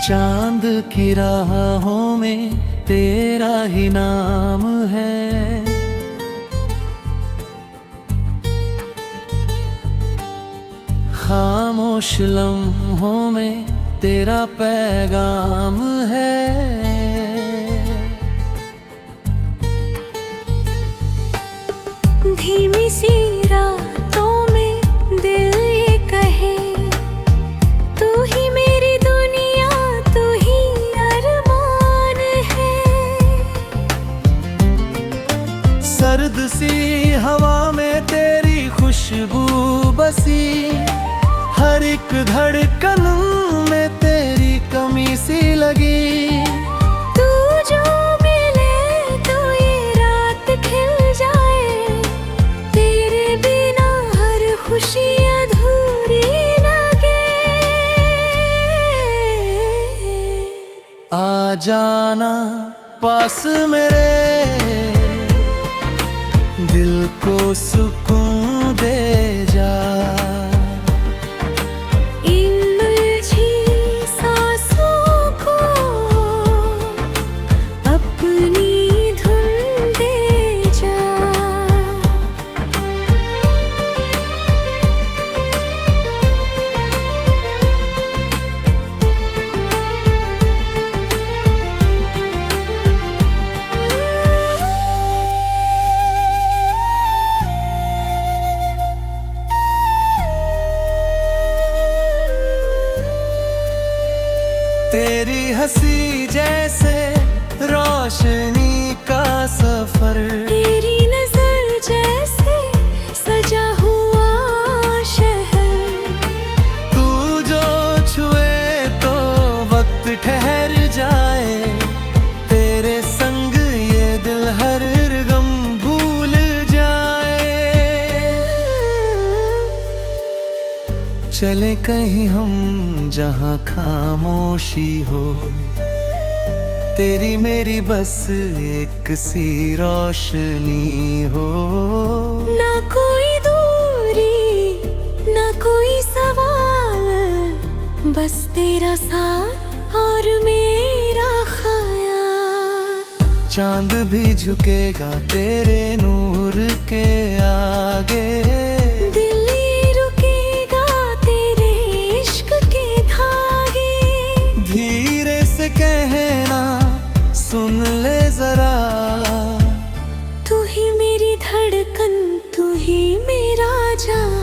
चांद की राहों में तेरा ही नाम है। खामोश लम्हों में तेरा पैगाम है। धीमी सी रातों में दिल ये कहे, तू ही मेरी दुनिया, तू ही अरमान है। सर्द सी हवा में तेरी खुशबू बसी, हर एक धड़कन में तेरी कमी सी लगी। तू जो मिले तो ये रात खिल जाए, तेरे बिना हर खुशी अधूरी लगे। आ जाना पास मेरे, दिल को सुकून दे जा। तेरी हंसी जैसे रोशनी का सफर, तेरी नजर जैसे सजा हुआ शहर। तू जो छुए तो वक्त ठहर जाए, तेरे संग ये दिल हर गम भूल जाए। चले कहीं हम जहाँ खामोशी हो, तेरी मेरी बस एक सी रोशनी हो। ना कोई दूरी, ना कोई सवाल, बस तेरा साथ और मेरा ख्याल। चांद भी झुकेगा तेरे नूर के आगे, कहना सुन ले जरा। तू ही मेरी धड़कन, तू ही मेरा जान।